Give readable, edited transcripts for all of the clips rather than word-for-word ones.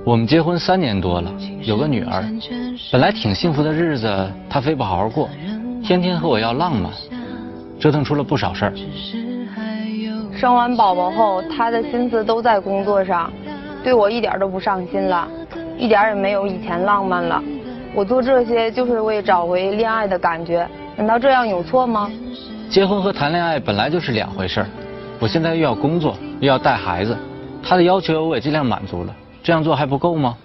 我们结婚3年多了，有个女儿，本来挺幸福的日子，她非不好好过，天天和我要浪漫，折腾出了不少事儿。生完宝宝后，她的心思都在工作上，对我一点都不上心了，一点也没有以前浪漫了。我做这些就是为找回恋爱的感觉，难道这样有错吗？结婚和谈恋爱本来就是2回事儿，我现在又要工作，又要带孩子，她的要求我也尽量满足了。这样做还不够吗？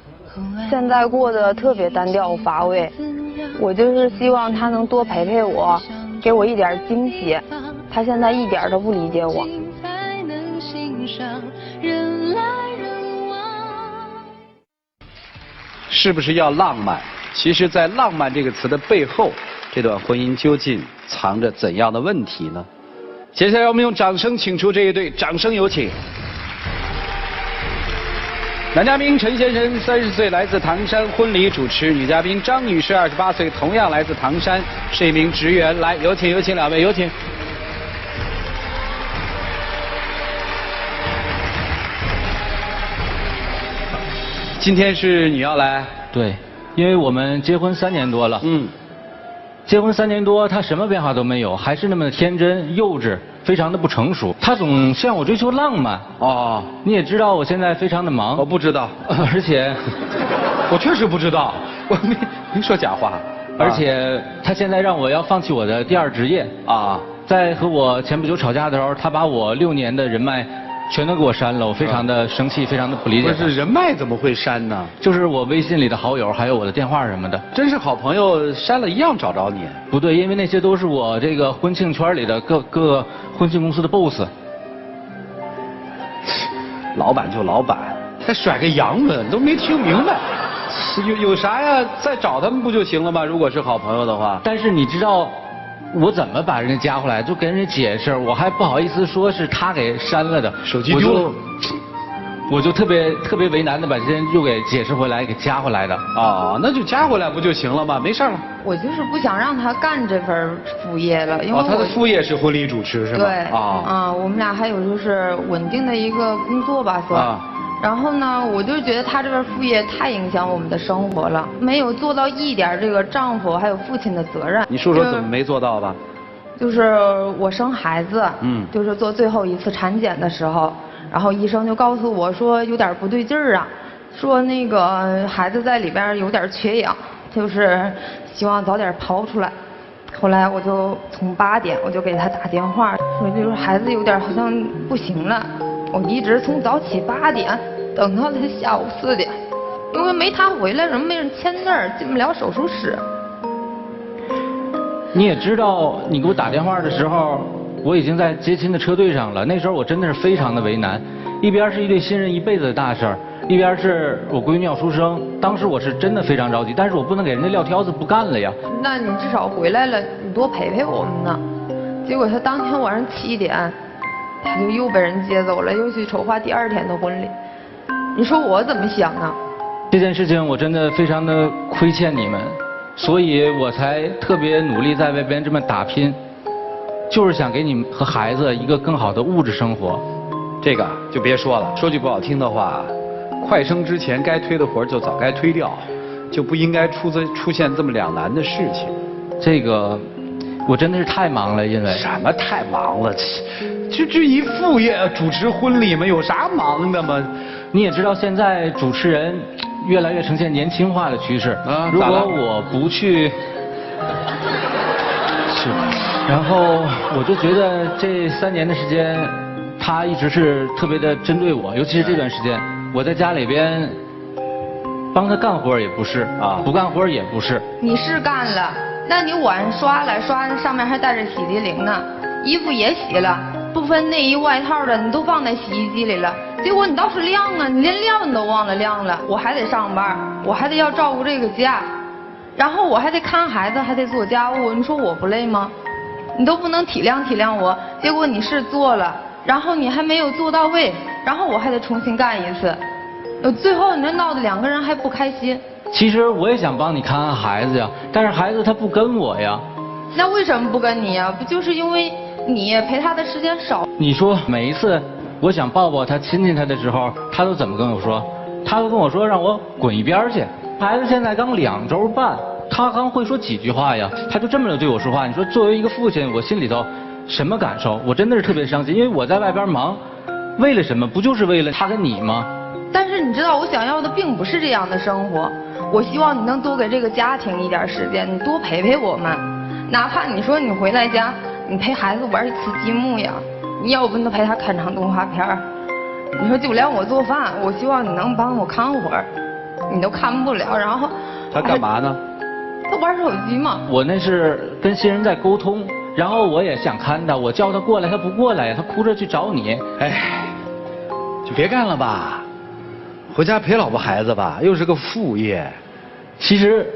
现在过得特别单调乏味，我就是希望他能多陪陪我，给我一点惊喜。他现在一点都不理解我。是不是要浪漫？其实，在浪漫这个词的背后，这段婚姻究竟藏着怎样的问题呢？接下来我们用掌声请出这一对，掌声有请。男嘉宾陈先生30岁，来自唐山，婚礼主持；女嘉宾张女士28岁，同样来自唐山，是一名职员。来，有请2位，有请。今天是你要来？对，因为我们结婚3年多了。结婚3年多，他什么变化都没有，还是那么天真幼稚，非常的不成熟。他总向我追求浪漫。哦，你也知道我现在非常的忙。我不知道，而且我确实不知道，我没说假话。而且他现在让我要放弃我的第2职业。啊，在和我前不久吵架的时候，他把我6年的人脉全都给我删了，我非常的生气，非常的不理解。不是人脉怎么会删呢？就是我微信里的好友，还有我的电话什么的。真是好朋友，删了一样找着你。不对，因为那些都是我这个婚庆圈里的各婚庆公司的 boss。老板就老板，还甩个洋文，都没听明白。有啥呀？再找他们不就行了吗？如果是好朋友的话。但是你知道我怎么把人家加回来？就跟人家解释，我还不好意思说是他给删了的，手机丢了。我就特别为难的把这人又给解释回来，给加回来的。哦，那就加回来不就行了吗？没事了。我就是不想让他干这份副业了，因为他的副业是婚礼主持是吗？对。我们俩还有就是稳定的一个工作吧算。然后呢，我就觉得他这份副业太影响我们的生活了，没有做到一点这个丈夫还有父亲的责任。你说说怎么没做到吧？就是我生孩子，就是做最后一次产检的时候，然后医生就告诉我说有点不对劲儿啊，说那个孩子在里边有点缺氧，就是希望早点刨出来。后来我就从8点我就给他打电话，说就是孩子有点好像不行了。我一直从早起8点等到了下午4点，因为没他回来，人没人签字儿，进不了手术室。你也知道，你给我打电话的时候，我已经在接亲的车队上了。那时候我真的是非常的为难，一边是一对新人一辈子的大事儿，一边是我闺女要出生。当时我是真的非常着急，但是我不能给人家撂挑子不干了呀。那你至少回来了，你多陪陪我们呢。结果他当天晚上7点。他就又被人接走了，又去筹划第2天的婚礼。你说我怎么想啊？这件事情我真的非常的亏欠你们，所以我才特别努力在外边这么打拼，就是想给你们和孩子一个更好的物质生活。这个就别说了，说句不好听的话，快生之前该推的活就早该推掉，就不应该出现这么两难的事情。这个我真的是太忙了，因为什么太忙了？这一副业主持婚礼嘛，有啥忙的吗？你也知道现在主持人越来越呈现年轻化的趋势。如果我不去，是，然后我就觉得这3年的时间，他一直是特别的针对我，尤其是这段时间，我在家里边帮他干活也不是不干活也不是。你是干了，那你碗刷了，刷上面还带着洗涤灵呢，衣服也洗了。不分内衣外套的，你都放在洗衣机里了，结果你倒是晾啊，你连晾你都忘了晾了。我还得上班，我还得要照顾这个家，然后我还得看孩子，还得做家务，你说我不累吗？你都不能体谅体谅我，结果你是做了，然后你还没有做到位，然后我还得重新干一次，最后你这闹得2个人还不开心。其实我也想帮你看看孩子呀，但是孩子他不跟我呀。那为什么不跟你呀？不就是因为你陪他的时间少？你说每一次我想抱抱他、亲亲他的时候，他都怎么跟我说？他会跟我说让我滚一边去。孩子现在刚2周半，他刚会说几句话呀，他就这么对我说话。你说作为一个父亲，我心里头什么感受？我真的是特别伤心，因为我在外边忙，为了什么？不就是为了他跟你吗？但是你知道，我想要的并不是这样的生活。我希望你能多给这个家庭一点时间，你多陪陪我们。哪怕你说你回来家，你陪孩子玩一次积木呀，你要不你都陪他看场动画片儿。你说就连我做饭，我希望你能帮我看会儿，你都看不了。然后他干嘛呢？他玩手机嘛。我那是跟新人在沟通，然后我也想看他，我叫他过来，他不过来呀，他哭着去找你。哎，就别干了吧，回家陪老婆孩子吧，又是个副业。其实，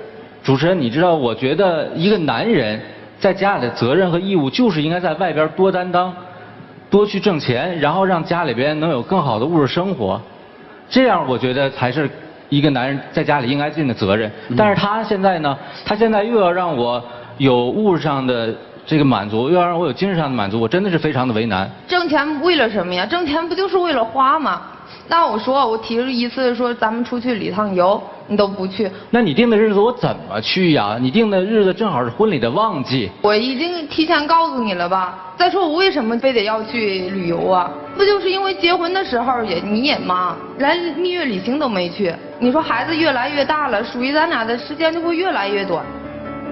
主持人，你知道，我觉得一个男人在家里的责任和义务，就是应该在外边多担当，多去挣钱，然后让家里边能有更好的物质生活，这样我觉得才是一个男人在家里应该尽的责任。但是他现在呢，他现在又要让我有物质上的这个满足，又要让我有精神上的满足，我真的是非常的为难。挣钱为了什么呀？挣钱不就是为了花吗？那我提了一次说咱们出去旅趟游，你都不去。那你定的日子我怎么去呀？你定的日子正好是婚礼的旺季。我已经提前告诉你了吧？再说我为什么非得要去旅游啊？不就是因为结婚的时候你也忙，连蜜月旅行都没去。你说孩子越来越大了，属于咱俩的时间就会越来越短，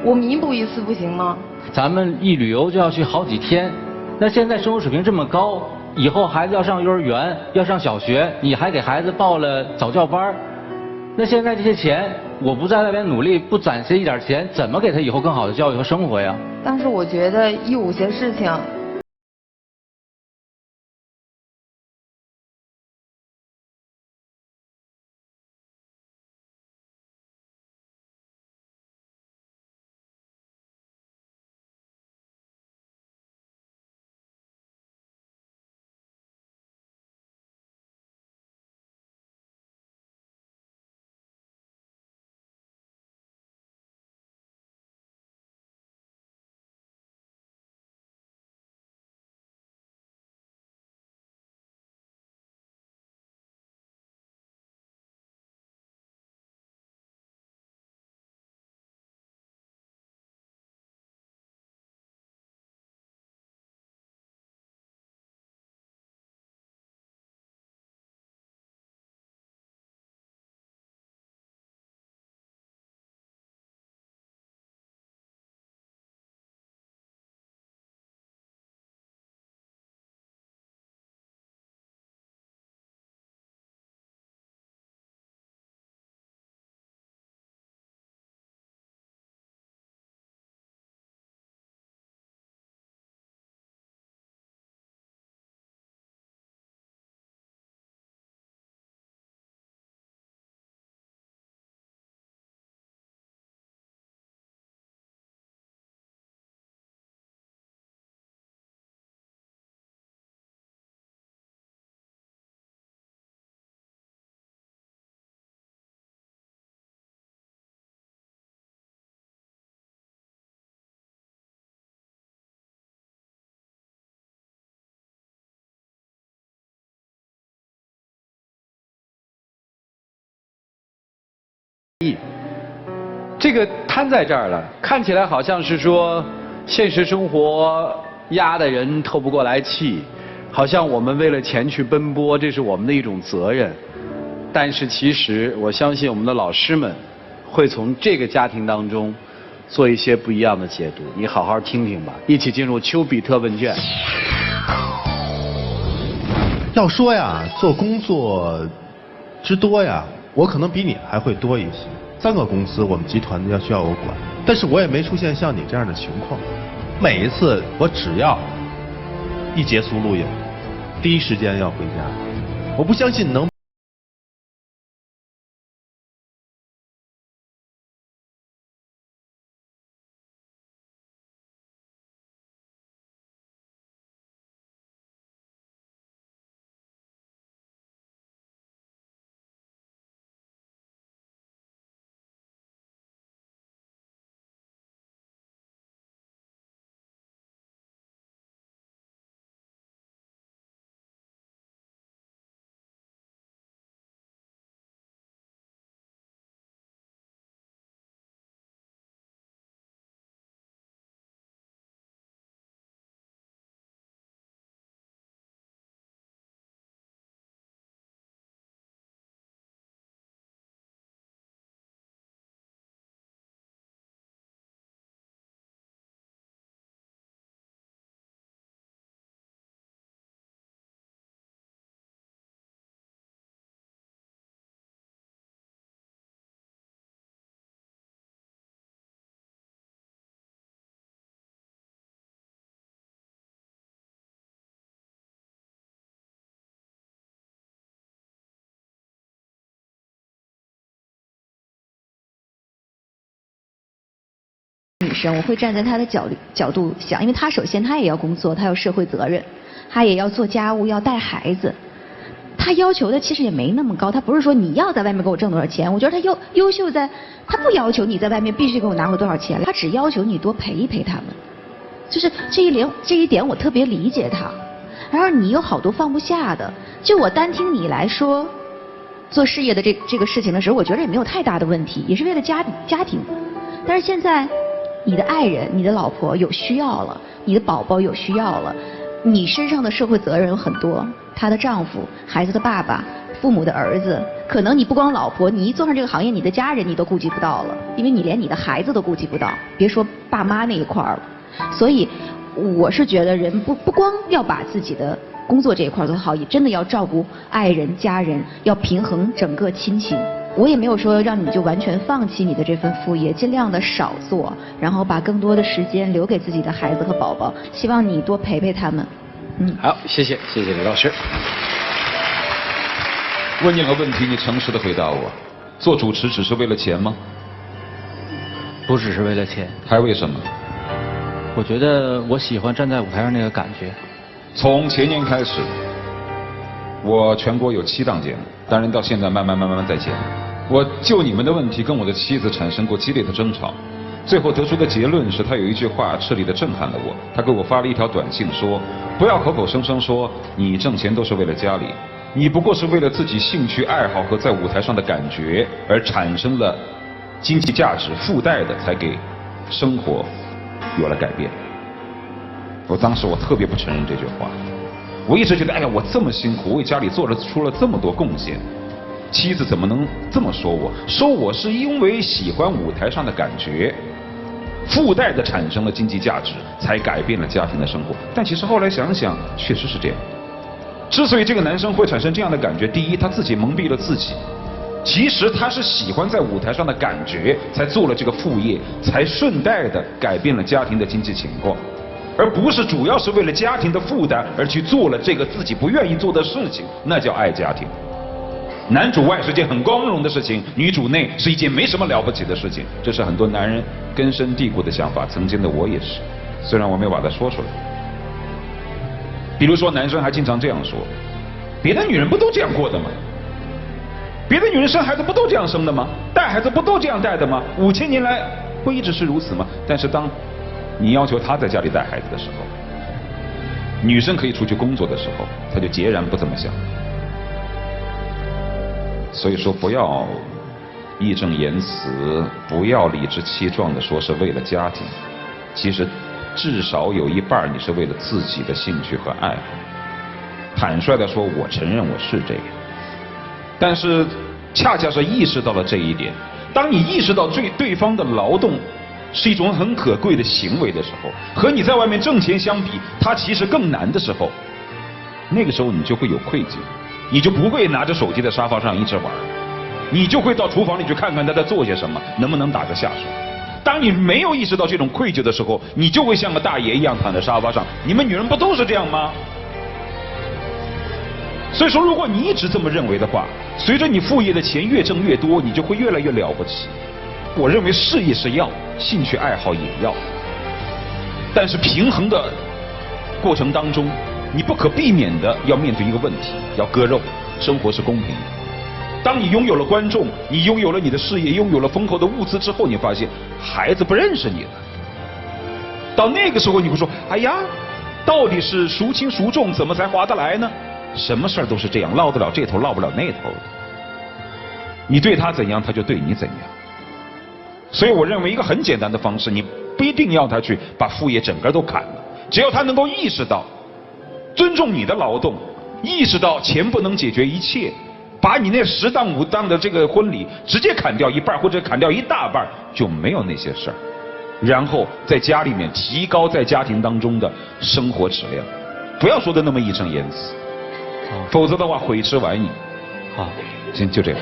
我弥补一次不行吗？咱们一旅游就要去好几天，那现在生活水平这么高，以后孩子要上幼儿园，要上小学，你还给孩子报了早教班，那现在这些钱，我不在外边努力，不攒些一点钱，怎么给他以后更好的教育和生活呀？但是我觉得有些事情。这个摊在这儿了，看起来好像是说现实生活压得人透不过来气，好像我们为了钱去奔波，这是我们的一种责任。但是其实我相信我们的老师们会从这个家庭当中做一些不一样的解读，你好好听听吧。一起进入丘比特问卷。要说呀，做工作之多呀，我可能比你还会多一些。3个公司我们集团要需要我管，但是我也没出现像你这样的情况。每一次我只要一结束录影，第一时间要回家。我不相信能。女生，我会站在她的角度想，因为她首先她也要工作，她有社会责任，她也要做家务，要带孩子。她要求的其实也没那么高，她不是说你要在外面给我挣多少钱，我觉得她优秀在，她不要求你在外面必须给我拿回多少钱来，她只要求你多陪一陪他们。就是这一点我特别理解她。然而你有好多放不下的，就我单听你来说，做事业的这个事情的时候，我觉得也没有太大的问题，也是为了家庭。但是现在，你的爱人、你的老婆有需要了，你的宝宝有需要了，你身上的社会责任有很多，她的丈夫、孩子的爸爸、父母的儿子，可能你不光老婆，你一做上这个行业，你的家人你都顾及不到了，因为你连你的孩子都顾及不到，别说爸妈那一块了。所以，我是觉得人不光要把自己的工作这一块做好，也真的要照顾爱人、家人，要平衡整个亲情。我也没有说让你就完全放弃你的这份副业，尽量的少做，然后把更多的时间留给自己的孩子和宝宝。希望你多陪陪他们。好，谢谢刘老师。问你个问题，你诚实的回答我：做主持只是为了钱吗？不只是为了钱，还为什么？我觉得我喜欢站在舞台上那个感觉。从前年开始，我全国有7档节目，当然到现在慢慢在减。我就你们的问题跟我的妻子产生过激烈的争吵，最后得出的结论是，他有一句话彻底的震撼了我。他给我发了一条短信说：不要口口声声说你挣钱都是为了家里，你不过是为了自己兴趣爱好和在舞台上的感觉而产生了经济价值，附带的才给生活有了改变。当时我特别不承认这句话，我一直觉得，哎呀，我这么辛苦，为家里做出了这么多贡献，妻子怎么能这么说我？说我是因为喜欢舞台上的感觉，附带的产生了经济价值，才改变了家庭的生活。但其实后来想想，确实是这样。之所以这个男生会产生这样的感觉，第一，他自己蒙蔽了自己。其实他是喜欢在舞台上的感觉，才做了这个副业，才顺带的改变了家庭的经济情况，而不是主要是为了家庭的负担而去做了这个自己不愿意做的事情，那叫爱家庭。男主外是件很光荣的事情，女主内是一件没什么了不起的事情，这是很多男人根深蒂固的想法。曾经的我也是，虽然我没有把它说出来。比如说，男生还经常这样说：别的女人不都这样过的吗？别的女人生孩子不都这样生的吗？带孩子不都这样带的吗？5000年来不一直是如此吗？但是当你要求她在家里带孩子的时候，女生可以出去工作的时候，她就截然不这么想。所以说，不要义正言辞，不要理直气壮地说是为了家庭，其实至少有一半你是为了自己的兴趣和爱好。坦率地说，我承认我是这样。但是恰恰是意识到了这一点，当你意识到对方的劳动是一种很可贵的行为的时候，和你在外面挣钱相比，它其实更难的时候，那个时候你就会有愧疚，你就不会拿着手机在沙发上一直玩，你就会到厨房里去看看他在做些什么，能不能打个下手。当你没有意识到这种愧疚的时候，你就会像个大爷一样躺在沙发上。你们女人不都是这样吗？所以说，如果你一直这么认为的话，随着你副业的钱越挣越多，你就会越来越了不起。我认为事业是要，兴趣爱好也要，但是平衡的过程当中，你不可避免的要面对一个问题，要割肉。生活是公平的。当你拥有了观众，你拥有了你的事业，拥有了丰厚的物资之后，你发现孩子不认识你了。到那个时候，你会说：哎呀，到底是孰轻孰重，怎么才划得来呢？什么事儿都是这样，落得了这头，落不了那头的。你对他怎样，他就对你怎样。所以我认为一个很简单的方式，你不一定要他去把副业整个都砍了，只要他能够意识到尊重你的劳动，意识到钱不能解决一切，把你那10档5档的这个婚礼直接砍掉一半或者砍掉一大半，就没有那些事儿。然后在家里面提高在家庭当中的生活质量，不要说的那么义正言辞，否则的话悔迟晚矣。好，行，就这样。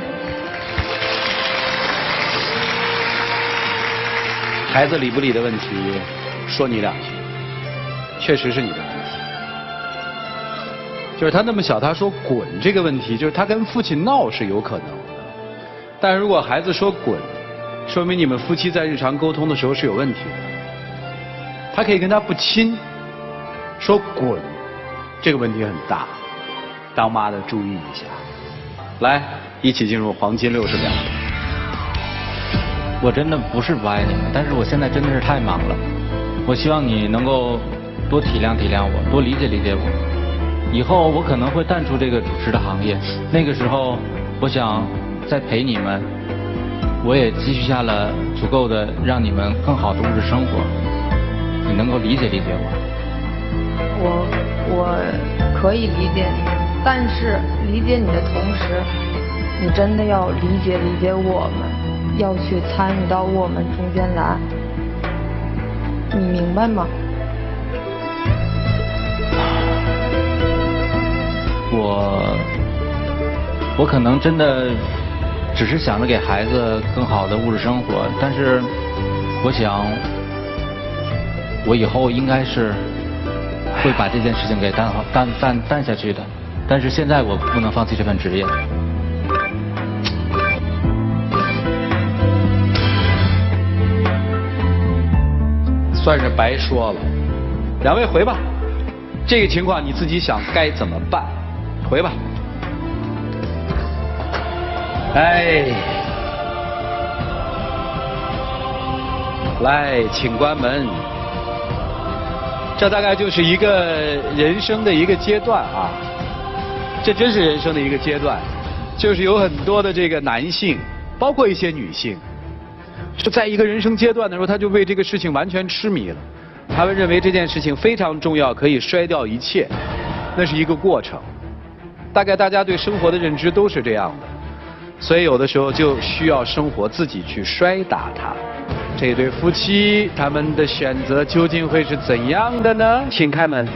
孩子理不理的问题，说你2句，确实是你的问题。就是他那么小，他说滚这个问题，就是他跟父亲闹是有可能的，但如果孩子说滚，说明你们夫妻在日常沟通的时候是有问题的。他可以跟他不亲，说滚，这个问题很大，当妈的注意一下。来，一起进入黄金60秒。我真的不是不爱你们，但是我现在真的是太忙了。我希望你能够多体谅体谅我，多理解理解我。以后我可能会淡出这个主持的行业，那个时候我想再陪你们，我也积蓄下了足够的让你们更好的物质生活。你能够理解理解我？我可以理解你，但是理解你的同时，你真的要理解理解我们，要去参与到我们中间来，你明白吗？我可能真的只是想着给孩子更好的物质生活，但是我想我以后应该是会把这件事情给淡下去的，但是现在我不能放弃这份职业。算是白说了，两位回吧。这个情况你自己想该怎么办？回吧。哎，来，请关门。这大概就是一个人生的一个阶段啊，这真是人生的一个阶段，就是有很多的这个男性，包括一些女性，就在一个人生阶段的时候，他就为这个事情完全痴迷了，他们认为这件事情非常重要，可以筛掉一切，那是一个过程。大概大家对生活的认知都是这样的，所以有的时候就需要生活自己去摔打它。这对夫妻他们的选择究竟会是怎样的呢？请开门。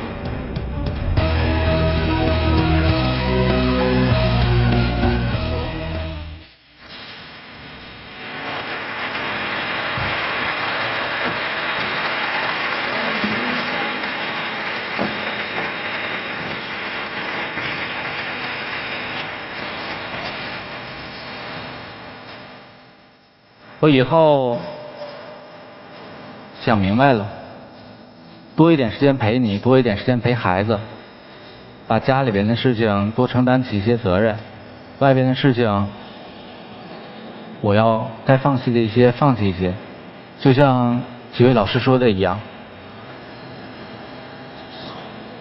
我以后想明白了，多一点时间陪你，多一点时间陪孩子，把家里边的事情多承担起一些责任，外边的事情我要该放弃的一些放弃一些，就像几位老师说的一样，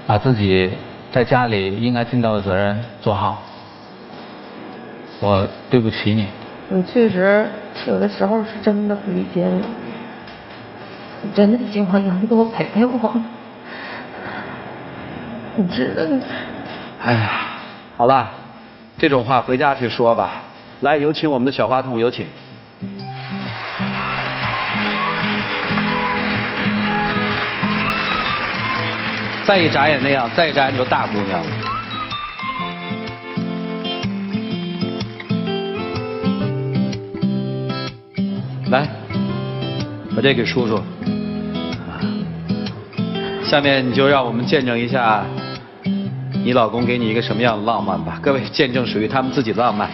把自己在家里应该尽到的责任做好。我对不起你。我确实有的时候是真的不理解你，我真的希望能多陪陪我。你知道？哎呀，好了，这种话回家去说吧。来，有请我们的小话筒，有请。再一眨眼那样，再一眨眼就大姑娘了。来，把这给叔叔。下面你就让我们见证一下你老公给你一个什么样的浪漫吧。各位，见证属于他们自己的浪漫。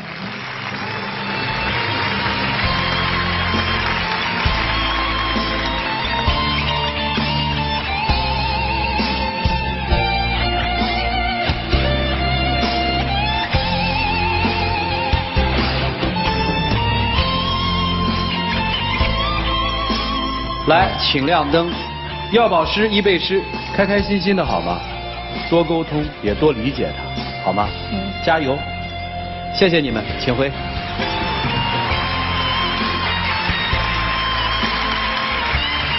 来，请亮灯。要保湿，易背湿，开开心心的好吗？多沟通，也多理解他，好吗？加油！谢谢你们，请回。